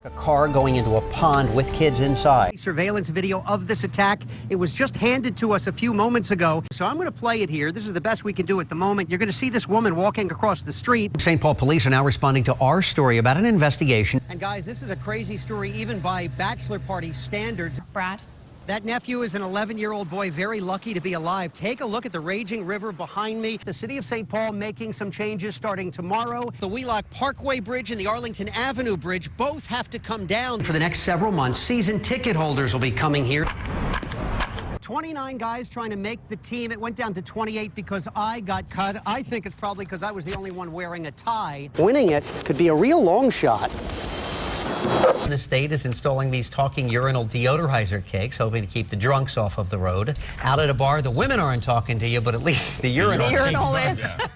A car going into a pond with kids inside. Surveillance video of this attack. It was just handed to us a few moments ago. So I'm going to play it here. This is the best we can do at the moment. You're going to see this woman walking across the street. St. Paul police are now responding to our story about an investigation. And guys, this is a crazy story even by bachelor party standards. Brad? That nephew is an 11-year-old boy, very lucky to be alive. Take a look at the raging river behind me. The city of St. Paul making some changes starting tomorrow. The Wheelock Parkway Bridge and the Arlington Avenue Bridge both have to come down. For the next several months, season ticket holders will be coming here. 29 guys trying to make the team. It went down to 28 because I got cut. I think it's probably because I was the only one wearing a tie. Winning it could be a real long shot. The state is installing these talking urinal deodorizer cakes, hoping to keep the drunks off of the road. Out at a bar, the women aren't talking to you, but at least the urinal is. Yeah.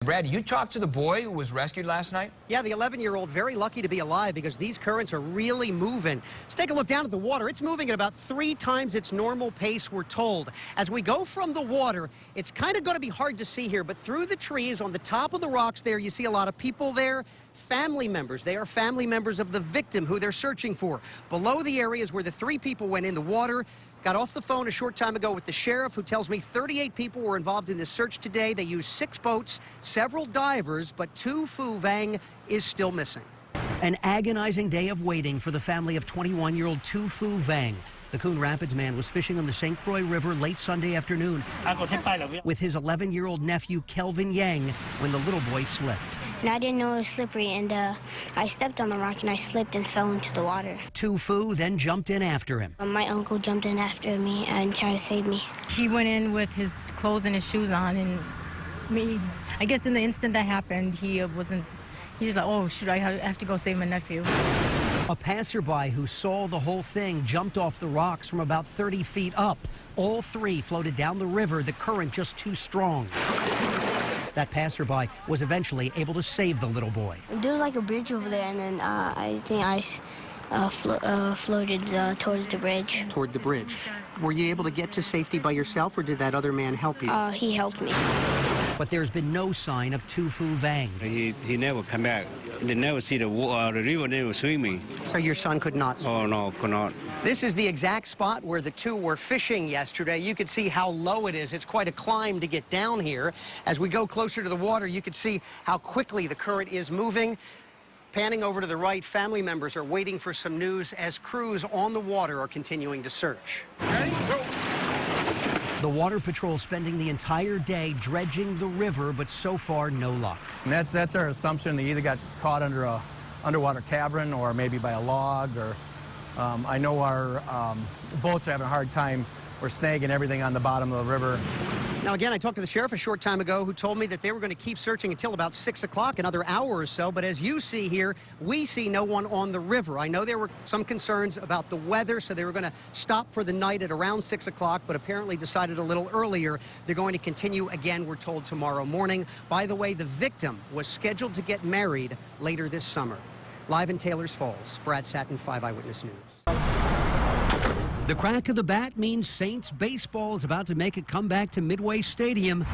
Brad, you talked to the boy who was rescued last night? Yeah, the 11-year-old, very lucky to be alive because these currents are really moving. Let's take a look down at the water. It's moving at about 3 times its normal pace, we're told. As we go from the water, it's kind of going to be hard to see here, but through the trees on the top of the rocks there, you see a lot of people there. Family members. They are family members of the victim who they're searching for. Below the areas where the 3 people went in the water. Got off the phone a short time ago with the sheriff, who tells me 38 people were involved in this search today. They used 6 boats, several divers, but Tu Fu Vang is still missing. An agonizing day of waiting for the family of 21-year-old Tu Fu Vang. The Coon Rapids man was fishing on the St. Croix River late Sunday afternoon with his 11-year-old nephew, Kelvin Yang, when the little boy slipped. And I didn't know it was slippery, and I stepped on the rock and I slipped and fell into the water. Tu Fu then jumped in after him. My uncle jumped in after me and tried to save me. He went in with his clothes and his shoes on, and I guess in the instant that happened, he was like, oh, shoot, I have to go save my nephew. A passerby who saw the whole thing jumped off the rocks from about 30 feet up. All 3 floated down the river, the current just too strong. That passerby was eventually able to save the little boy. There was like a bridge over there, and then I think I floated towards the bridge. Toward the bridge. Were you able to get to safety by yourself, or did that other man help you? He helped me. But there's been no sign of Tu Fu Vang. He never come back. They never see the river, never swimming. So your son could not swim? Oh, no, could not. This is the exact spot where the 2 were fishing yesterday. You could see how low it is. It's quite a climb to get down here. As we go closer to the water, you could see how quickly the current is moving. Panning over to the right, family members are waiting for some news as crews on the water are continuing to search. The Water Patrol spending the entire day dredging the river, but so far, no luck. And that's our assumption. They either got caught under a underwater cavern or maybe by a log. Or I know our boats are having a hard time. We're snagging everything on the bottom of the river. Now, again, I talked to the sheriff a short time ago who told me that they were going to keep searching until about 6 o'clock, another hour or so. But as you see here, we see no one on the river. I know there were some concerns about the weather, so they were going to stop for the night at around 6 o'clock, but apparently decided a little earlier. They're going to continue again, we're told, tomorrow morning. By the way, the victim was scheduled to get married later this summer. Live in Taylor's Falls, Brad Sattin, 5 Eyewitness News. The crack of the bat means Saints baseball is about to make a comeback to Midway Stadium.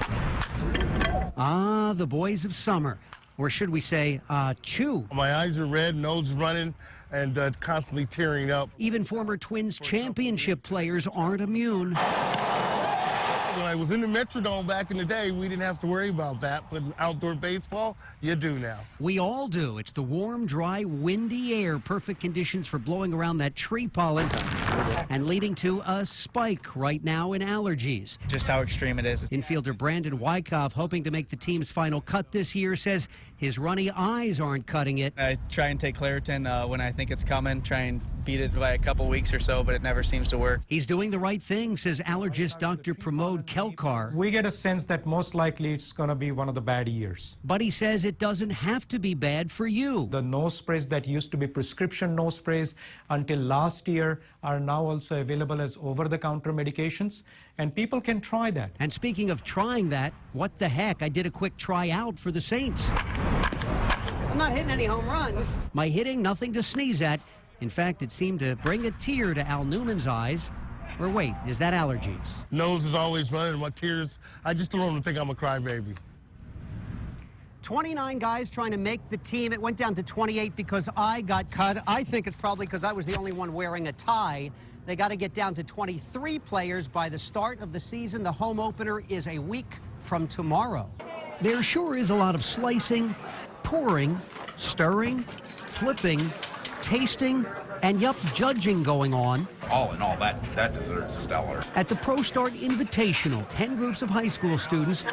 Ah, the boys of summer. Or should we say, chew. My eyes are red, nose running, and constantly tearing up. Even former Twins championship players aren't immune. When I was in the Metrodome back in the day, we didn't have to worry about that, but in outdoor baseball, you do now. We all do. It's the warm, dry, windy air, perfect conditions for blowing around that tree pollen and leading to a spike right now in allergies. Just how extreme it is. Infielder Brandon Wyckoff, hoping to make the team's final cut this year, says his runny eyes aren't cutting it. I try and take Claritin when I think it's coming, try and beat it by a couple weeks or so, but it never seems to work. He's doing the right thing, says allergist Dr. Pramod Kelkar. We get a sense that most likely it's going to be one of the bad years. But he says it doesn't have to be bad for you. The nose sprays that used to be prescription nose sprays until last year are now also available as over-the-counter medications, and people can try that. And speaking of trying that, what the heck? I did a quick tryout for the Saints. I'm not hitting any home runs. My hitting, nothing to sneeze at. In fact, it seemed to bring a tear to Al Newman's eyes. Or wait, is that allergies? Nose is always running, my tears. I just don't want them to think I'm a crybaby. 29 guys trying to make the team. It went down to 28 because I got cut. I think it's probably because I was the only one wearing a tie. They got to get down to 23 players by the start of the season. The home opener is a week from tomorrow. There sure is a lot of slicing, pouring, stirring, flipping, tasting, and yup, judging going on. All in all, that dessert's stellar. At the Pro Start Invitational, 10 groups of high school students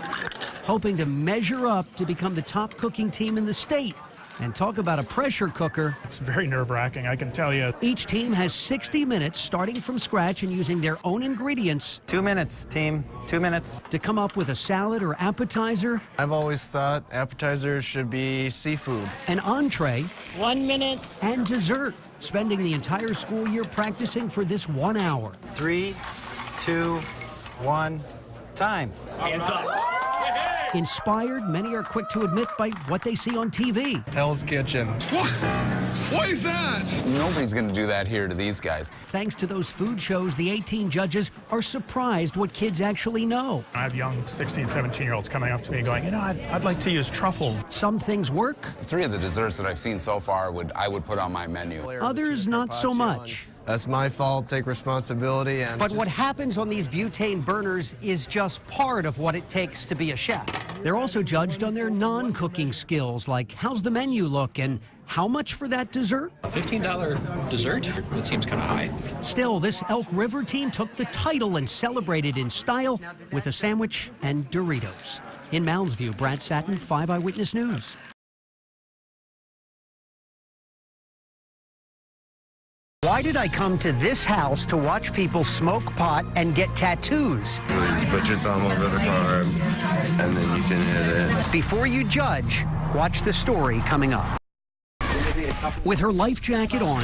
hoping to measure up to become the top cooking team in the state. And talk about a pressure cooker. It's very nerve-wracking, I can tell you. Each team has 60 minutes starting from scratch and using their own ingredients. 2 minutes, team. 2 minutes. To come up with a salad or appetizer. I've always thought appetizers should be seafood. An entree. 1 minute. And dessert. Spending the entire school year practicing for this 1 hour. 3, 2, 1, time. Hands up. Inspired, many are quick to admit, by what they see on TV. Hell's Kitchen. What is that? Nobody's going to do that here to these guys. Thanks to those food shows, the 18 judges are surprised what kids actually know. I have young 16, 17-year-olds coming up to me going, you know, I'd like to use truffles. Some things work. 3 of the desserts that I've seen so far I would put on my menu. Others not so much. That's my fault. Take responsibility. But what happens on these butane burners is just part of what it takes to be a chef. They're also judged on their non-cooking skills, like how's the menu look and how much for that dessert? A $15 dessert? That seems kind of high. Still, this Elk River team took the title and celebrated in style with a sandwich and Doritos. In Mounds View, Brad Sattin, 5 Eyewitness News. Why did I come to this house to watch people smoke pot and get tattoos? You just put your thumb over the card, and then you can hit it. Before you judge, watch the story coming up. With her life jacket on,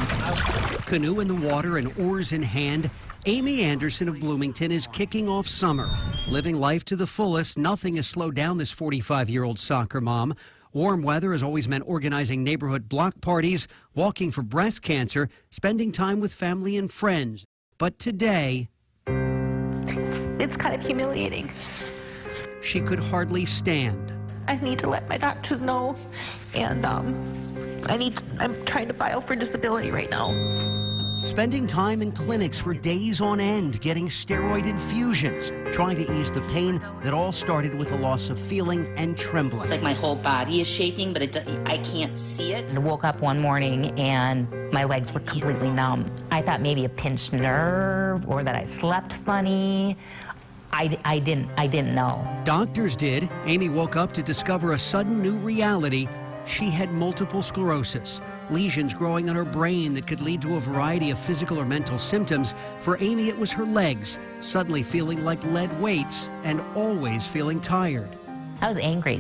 canoe in the water, and oars in hand, Amy Anderson of Bloomington is kicking off summer. Living life to the fullest, nothing has slowed down this 45-year-old soccer mom. Warm weather has always meant organizing neighborhood block parties, walking for breast cancer, spending time with family and friends. But today, it's kind of humiliating. She could hardly stand. I need to let my doctors know, and I'm trying to file for disability right now. Spending time in clinics for days on end, getting steroid infusions, trying to ease the pain that all started with a loss of feeling and trembling. It's like my whole body is shaking, but I can't see it. I woke up one morning and my legs were completely numb. I thought maybe a pinched nerve or that I slept funny. I didn't know. Doctors did. Amy woke up to discover a sudden new reality. She had multiple sclerosis. Lesions growing on her brain that could lead to a variety of physical or mental symptoms. For Amy, it was her legs, suddenly feeling like lead weights and always feeling tired. I was angry.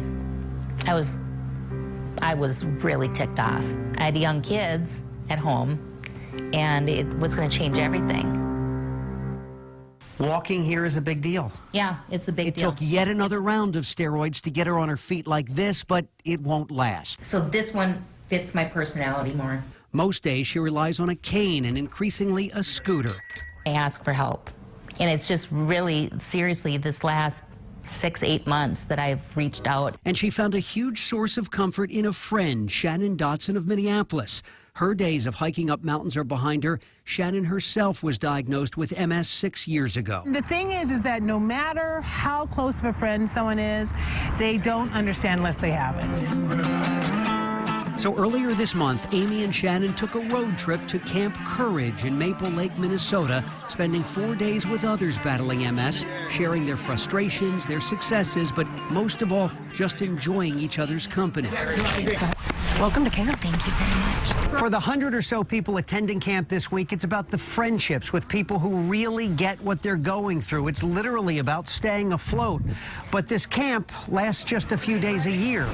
I was really ticked off. I had young kids at home, and it was going to change everything. Walking here is a big deal. Yeah, it's a big deal. It took yet another round of steroids to get her on her feet like this, but it won't last. So this one fits my personality more. Most days she relies on a cane and increasingly a scooter. I ask for help. And it's just really, seriously, this last 6-8 months that I've reached out. And she found a huge source of comfort in a friend, Shannon Dotson of Minneapolis. Her days of hiking up mountains are behind her. Shannon herself was diagnosed with MS 6 years ago. The thing is that no matter how close of a friend someone is, they don't understand unless they have it. So earlier this month, Amy and Shannon took a road trip to Camp Courage in Maple Lake, Minnesota, spending 4 days with others battling MS, sharing their frustrations, their successes, but most of all, just enjoying each other's company. Welcome to camp. Thank you very much. For the 100 or so people attending camp this week, it's about the friendships with people who really get what they're going through. It's literally about staying afloat. But this camp lasts just a few days a year.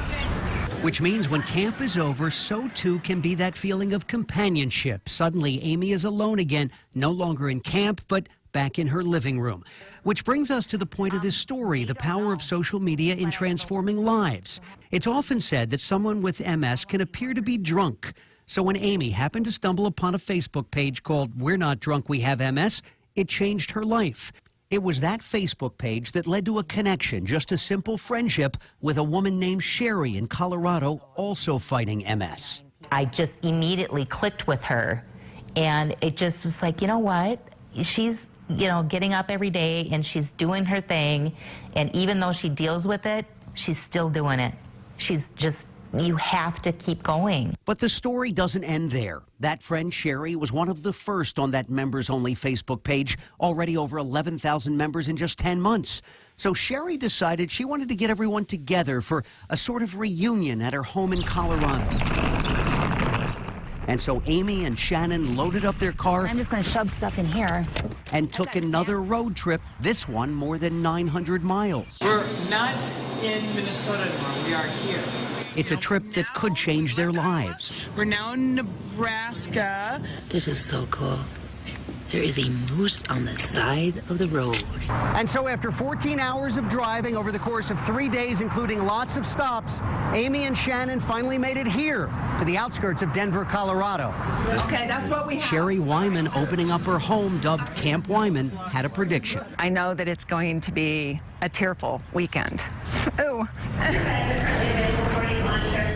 Which means when camp is over, so too can be that feeling of companionship. Suddenly, Amy is alone again, no longer in camp, but back in her living room. Which brings us to the point of this story, the power of social media in transforming lives. It's often said that someone with MS can appear to be drunk. So when Amy happened to stumble upon a Facebook page called We're Not Drunk, We Have MS, it changed her life. It was that Facebook page that led to a connection, just a simple friendship, with a woman named Sherry in Colorado, also fighting MS. I just immediately clicked with her, and it just was like, you know what? She's, getting up every day and she's doing her thing, and even though she deals with it, she's still doing it. She's just, you have to keep going. But the story doesn't end there. That friend, Sherry, was one of the first on that members-only Facebook page, already over 11,000 members in just 10 months. So Sherry decided she wanted to get everyone together for a sort of reunion at her home in Colorado. And so Amy and Shannon loaded up their car. I'm just going to shove stuff in here. And took another road trip, this one more than 900 miles. We're not in Minnesota anymore. We are here. It's a trip that could change their lives. We're now in Nebraska. This is so cool. There is a moose on the side of the road. And so after 14 hours of driving over the course of 3 days, including lots of stops, Amy and Shannon finally made it here to the outskirts of Denver, Colorado. Okay, that's what we have. Sherry Wyman, opening up her home dubbed Camp Wyman, had a prediction. I know that it's going to be a tearful weekend. Ooh.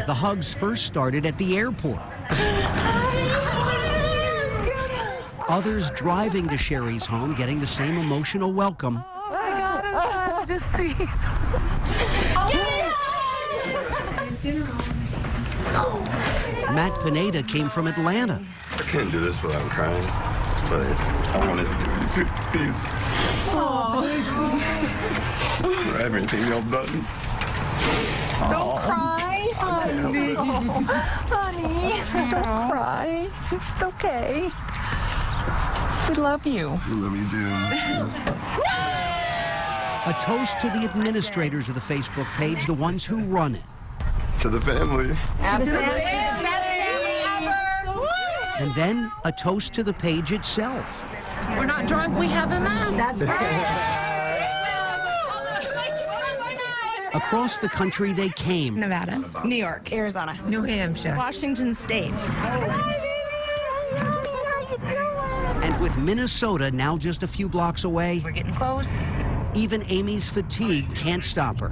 The hugs first started at the airport. Others driving to Sherry's home, getting the same emotional welcome. Oh my God, I'm glad to see. Matt Pineda came from Atlanta. I can't do this without crying, but I want to do these for everything y'all done. Don't cry, honey. Honey, don't cry. It's okay. We love you. I love you too. A toast to the administrators of the Facebook page, the ones who run it. To the family. Absolutely. Best family ever. And then a toast to the page itself. We're not drunk, we have MS. That's right. Across the country they came. Nevada, New York, Arizona, New Hampshire, Washington State. And with Minnesota now just a few blocks away, We're getting close. even Amy's fatigue can't stop her.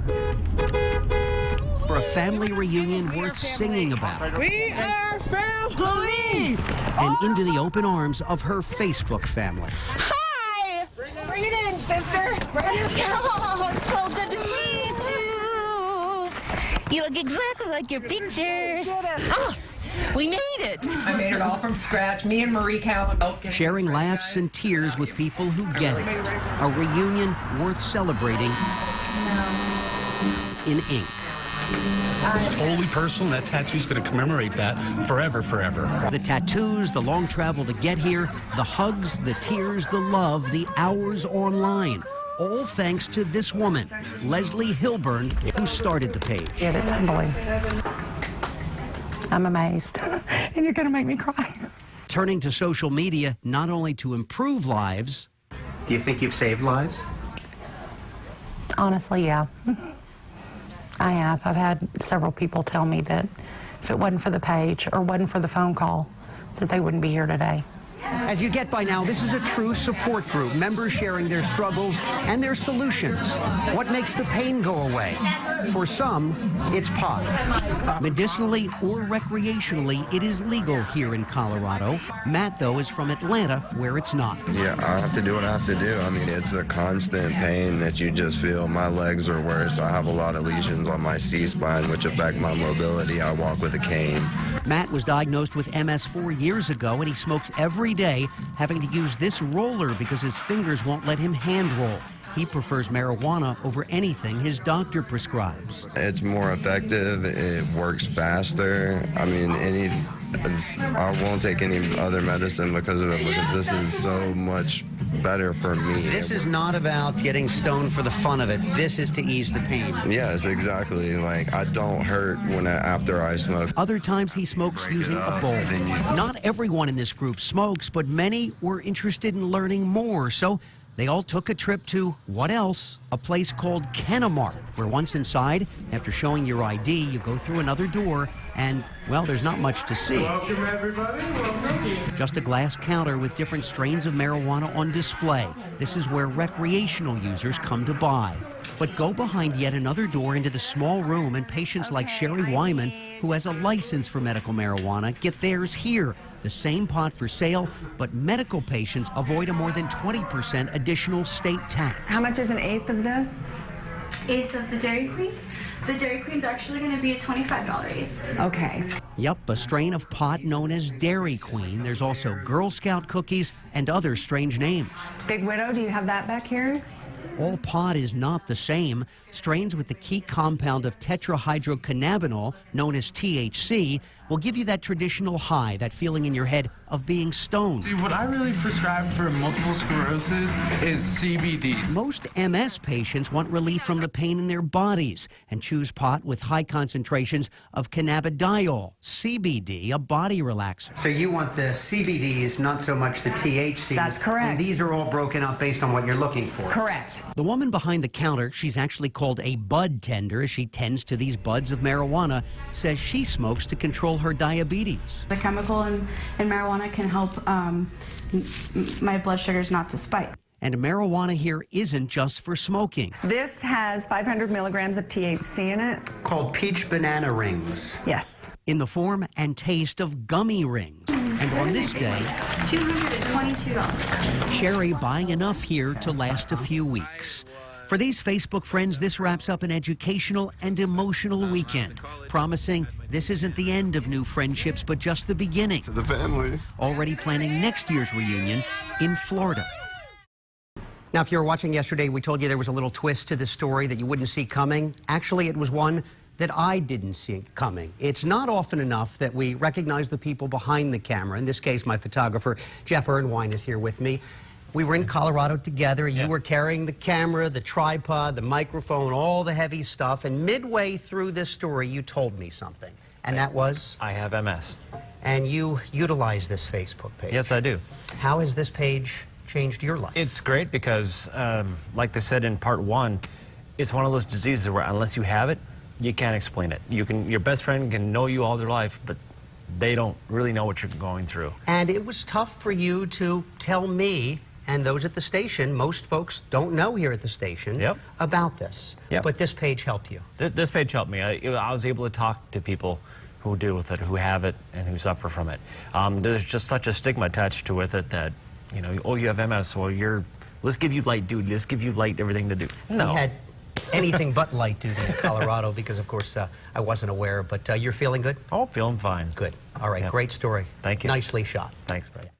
For a family reunion worth singing about. We are family! And into the open arms of her Facebook family. Hi! Bring it in, sister. Bring it in. Oh, it's so good to meet you. You look exactly like your picture. Oh, we made it. I made it all from scratch. Me and Marie Cowan. Sharing laughs and tears with people who get it. A reunion worth celebrating in ink. It's totally personal. That tattoo's going to commemorate that forever, forever. The tattoos, the long travel to get here, the hugs, the tears, the love, the hours online. All thanks to this woman, Leslie Hilburn, who started the page. Yeah, it's humbling. I'm amazed. And you're going to make me cry. Turning to social media not only to improve lives. Do you think you've saved lives? Honestly, yeah. I have. I've had several people tell me that if it wasn't for the page or wasn't for the phone call, that they wouldn't be here today. As you get by now, this is a true support group, members sharing their struggles and their solutions. What makes the pain go away? For some, it's pot. Medicinally or recreationally, it is legal here in Colorado. Matt, though, is from Atlanta, where it's not. Yeah, I have to do what I have to do. I mean, it's a constant pain that you just feel. My legs are worse. I have a lot of lesions on my C-spine, which affect my mobility. I walk with a cane. Matt was diagnosed with MS 4 years ago, and he smokes every day, having to use this roller because his fingers won't let him hand roll. He prefers marijuana over anything his doctor prescribes. It's more effective. It works faster. I mean, I won't take any other medicine because of it, because this is so much better for me. This is not about getting stoned for the fun of it. This is to ease the pain. Yes, exactly. Like, I don't hurt after I smoke. Other times he smokes using a bowl. Not everyone in this group smokes, but many were interested in learning more. So they all took a trip to, what else? A place called Kennemart, where once inside, after showing your ID, you go through another door And, well, there's not much to see. Welcome, everybody. Welcome. Just a glass counter with different strains of marijuana on display. This is where recreational users come to buy. But go behind yet another door into the small room, and patients like Sherry Wyman, who has a license for medical marijuana, get theirs here. The same pot for sale, but medical patients avoid a more than 20% additional state tax. How much is an eighth of this? Eighth of the Dairy Queen? The Dairy Queen's actually going to be a $25 eighth. Okay. Yep, a strain of pot known as Dairy Queen. There's also Girl Scout cookies and other strange names. Big Widow, do you have that back here? All pot is not the same. Strains with the key compound of tetrahydrocannabinol, known as THC, will give you that traditional high, that feeling in your head of being stoned. See, what I really prescribe for multiple sclerosis is CBD. Most MS patients want relief from the pain in their bodies and choose pot with high concentrations of cannabidiol, CBD, a body relaxer. So you want the CBDs, not so much the THCs. That's correct. And these are all broken up based on what you're looking for. Correct. The woman behind the counter, she's actually called a bud tender as she tends to these buds of marijuana, says she smokes to control her diabetes. The chemical in marijuana can help my blood sugars not to spike. And marijuana here isn't just for smoking. This has 500 milligrams of THC in it. Called peach banana rings. Yes. In the form and taste of gummy rings. And on this day, $222. Sherry buying enough here to last a few weeks. For these Facebook friends, this wraps up an educational and emotional weekend, promising this isn't the end of new friendships, but just the beginning. To the family. Already planning next year's reunion in Florida. Now, if you were watching yesterday, we told you there was a little twist to the story that you wouldn't see coming. Actually, it was one that I didn't see coming. It's not often enough that we recognize the people behind the camera. In this case, my photographer, Jeff Ernwine, is here with me. We were in Colorado together. You were carrying the camera, the tripod, the microphone, all the heavy stuff. And midway through this story, you told me something. And that was? I have MS. And you utilize this Facebook page. Yes, I do. How has this page changed your life? It's great because, like they said in part one, it's one of those diseases where unless you have it, you can't explain it. Your best friend can know you all their life, but they don't really know what you're going through. And it was tough for you to tell me and those at the station. Most folks don't know here at the station about this. But this page helped you. This page helped me. I was able to talk to people who deal with it, who have it, and who suffer from it. There's just such a stigma attached to with it that, you know, oh, you have MS, well, let's give you light duty, let's give you light everything to do. No. We had anything but light duty in Colorado because, of course, I wasn't aware. But you're feeling good? Oh, feeling fine. Good. All right, great story. Thank you. Nicely shot. Thanks, Brad.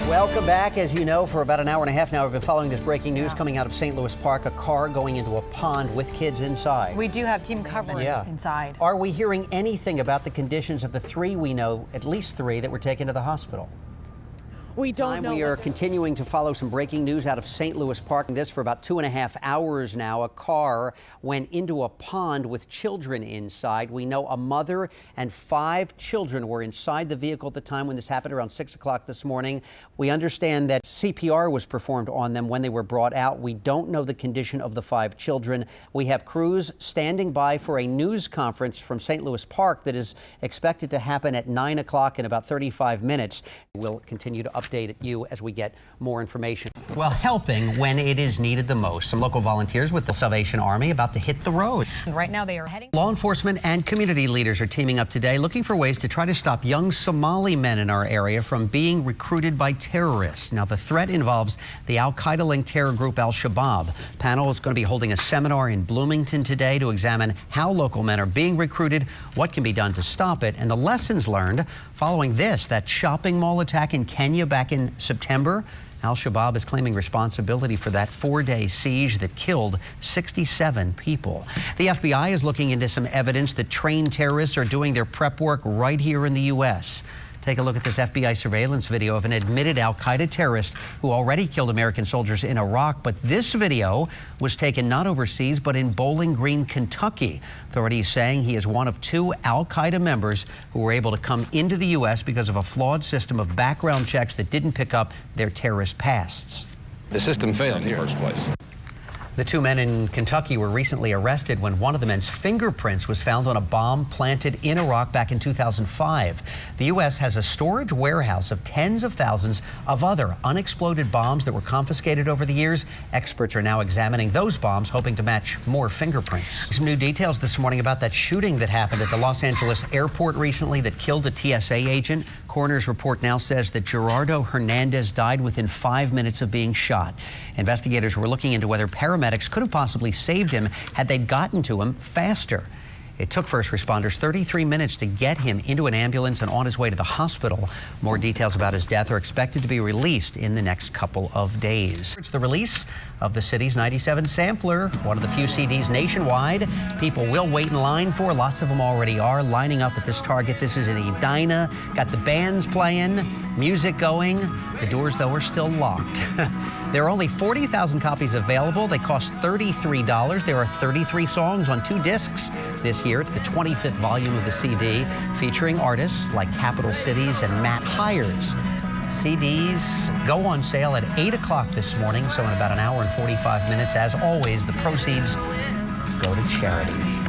Welcome back. As you know, for about an hour and a half now, we've been following this breaking news coming out of St. Louis Park, a car going into a pond with kids inside. We do have team coverage inside. Are we hearing anything about the conditions of the three we know, at least three, that were taken to the hospital? We don't know. We are continuing to follow some breaking news out of St. Louis Park. This for about 2.5 hours now. A car went into a pond with children inside. We know a mother and 5 children were inside the vehicle at the time when this happened, around 6 o'clock this morning. We understand that CPR was performed on them when they were brought out. We don't know the condition of the 5 children. We have crews standing by for a news conference from St. Louis Park that is expected to happen at 9 o'clock in about 35 minutes. We'll continue to update you as we get more information. Well, helping when it is needed the most. Some local volunteers with the Salvation Army about to hit the road. And right now they are heading. Law enforcement and community leaders are teaming up today looking for ways to try to stop young Somali men in our area from being recruited by terrorists. Now, the threat involves the al-Qaeda-linked terror group Al-Shabaab. Panel is going to be holding a seminar in Bloomington today to examine how local men are being recruited, what can be done to stop it, and the lessons learned following that shopping mall attack in Kenya back in September. Al-Shabaab is claiming responsibility for that 4-day siege that killed 67 people. The FBI is looking into some evidence that trained terrorists are doing their prep work right here in the U.S. Take a look at this FBI surveillance video of an admitted al-Qaeda terrorist who already killed American soldiers in Iraq. But this video was taken not overseas, but in Bowling Green, Kentucky. Authorities saying he is one of 2 al-Qaeda members who were able to come into the U.S. because of a flawed system of background checks that didn't pick up their terrorist pasts. The system failed here in the first place. The two men in Kentucky were recently arrested when one of the men's fingerprints was found on a bomb planted in Iraq back in 2005. The U.S. has a storage warehouse of tens of thousands of other unexploded bombs that were confiscated over the years. Experts are now examining those bombs, hoping to match more fingerprints. Some new details this morning about that shooting that happened at the Los Angeles airport recently that killed a TSA agent. Coroner's report now says that Gerardo Hernandez died within 5 minutes of being shot. Investigators were looking into whether paramedics could have possibly saved him had they gotten to him faster. It took first responders 33 minutes to get him into an ambulance and on his way to the hospital. More details about his death are expected to be released in the next couple of days. It's the release of the city's 97 sampler, one of the few CDs nationwide people will wait in line for. Lots of them already are lining up at this Target. This is in Edina. Got the bands playing, music going. The doors, though, are still locked. There are only 40,000 copies available. They cost $33. There are 33 songs on 2 discs this year. It's the 25th volume of the CD, featuring artists like Capital Cities and Matt Hires. CDs go on sale at 8 o'clock this morning, so in about an hour and 45 minutes. As always, the proceeds go to charity.